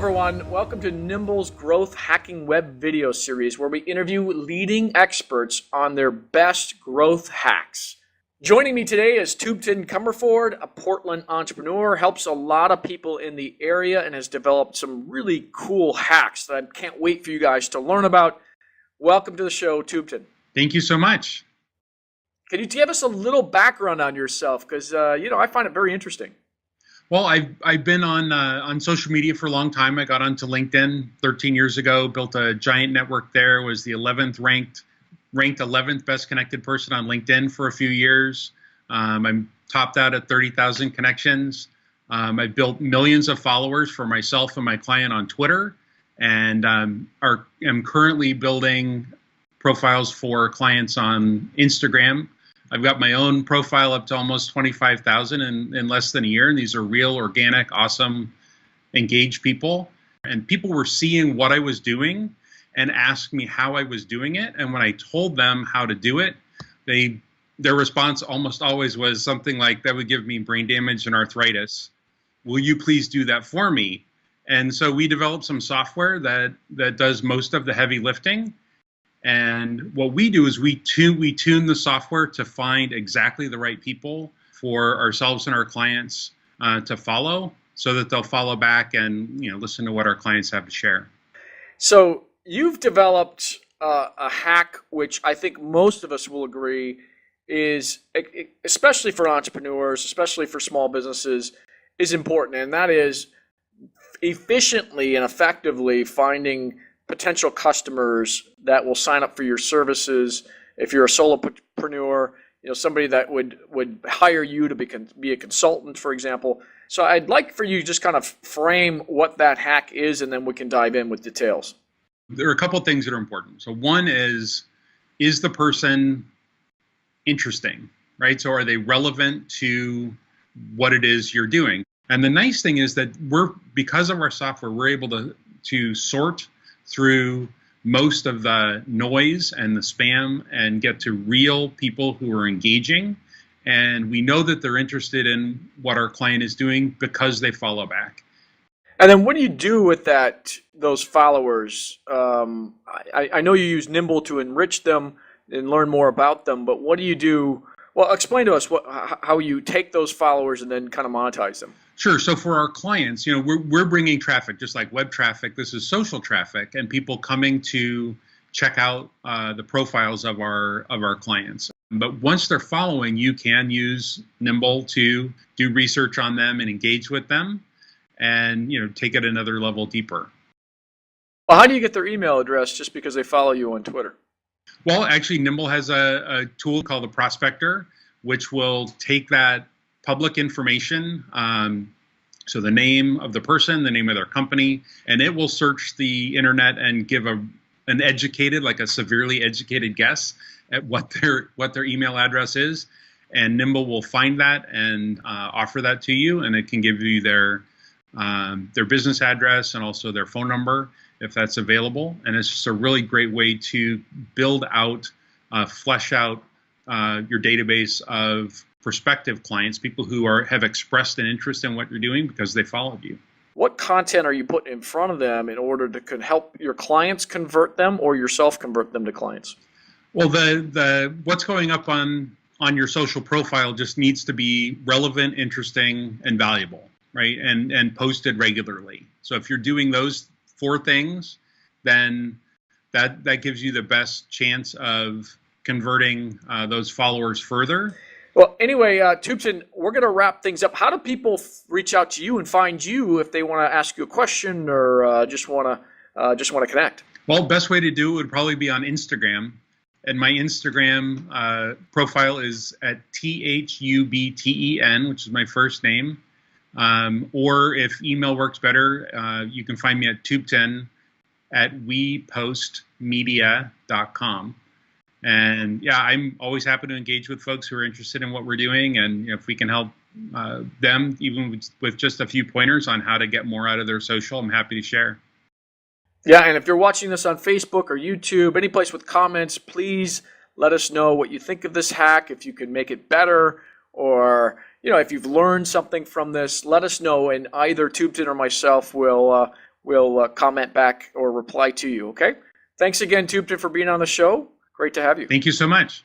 everyone. Welcome to Nimble's Growth Hacking Web video series, where we interview leading experts on their best growth hacks. Joining me today is w.Thubten Comerford, a Portland entrepreneur, helps a lot of people in the area and has developed some really cool hacks that I can't wait for you guys to learn about. Welcome to the show, w.Thubten. Thank you so much. Can you give us a little background on yourself? Because, I find it very interesting. Well, I've been on social media for a long time. I got onto LinkedIn 13 years ago, built a giant network there, was the 11th ranked 11th best connected person on LinkedIn for a few years. I'm topped out at 30,000 connections. I've built millions of followers for myself and my client on Twitter, and am currently building profiles for clients on Instagram. I've got my own profile up to almost 25,000 in less than a year. And these are real, organic, awesome, engaged people. And people were seeing what I was doing and asked me how I was doing it. And when I told them how to do it, their response almost always was something like, that would give me brain damage and arthritis. Will you please do that for me? And so we developed some software that does most of the heavy lifting. And what we do is we tune the software to find exactly the right people for ourselves and our clients to follow, so that they'll follow back and listen to what our clients have to share. So you've developed a hack, which I think most of us will agree is, especially for entrepreneurs, especially for small businesses, is important, and that is efficiently and effectively finding potential customers that will sign up for your services. If you're a solopreneur, somebody that would hire you to be a consultant, for example. So I'd like for you to just kind of frame what that hack is, and then we can dive in with details. There are a couple of things that are important. So one is the person interesting, right? So are they relevant to what it is you're doing? And the nice thing is that because of our software, we're able to sort through most of the noise and the spam and get to real people who are engaging. And we know that they're interested in what our client is doing because they follow back. And then what do you do with those followers? I know you use Nimble to enrich them and learn more about them, but what do you do? Well, explain to us how you take those followers and then kind of monetize them. Sure. So for our clients, we're bringing traffic, just like web traffic. This is social traffic, and people coming to check out the profiles of our clients. But once they're following, you can use Nimble to do research on them and engage with them, and take it another level deeper. Well, how do you get their email address just because they follow you on Twitter? Well, actually, Nimble has a tool called the Prospector, which will take that public information, so the name of the person, the name of their company, and it will search the internet and give an educated, like a severely educated guess at what their email address is, and Nimble will find that and offer that to you, and it can give you their business address and also their phone number if that's available. And it's just a really great way to build out, flesh out your database of prospective clients, people who have expressed an interest in what you're doing because they followed you. What content are you putting in front of them in order to help your clients convert them or yourself convert them to clients? Well, what's going up on your social profile just needs to be relevant, interesting, and valuable, right? And posted regularly. So if you're doing those 4 things, then that gives you the best chance of converting those followers further. Well, anyway, w.Thubten, we're going to wrap things up. How do people reach out to you and find you if they want to ask you a question or just want to connect? Well, best way to do it would probably be on Instagram, and my Instagram profile is at Thubten, which is my first name. Or if email works better, you can find me at w.Thubten at wepostmedia.com. And yeah, I'm always happy to engage with folks who are interested in what we're doing, and if we can help them, even with just a few pointers on how to get more out of their social, I'm happy to share. Yeah, and if you're watching this on Facebook or YouTube, any place with comments, please let us know what you think of this hack, if you can make it better, or if you've learned something from this, let us know, and either w.Thubten or myself will will comment back or reply to you. Okay. Thanks again, Thubten, for being on the show. Great to have you. Thank you so much.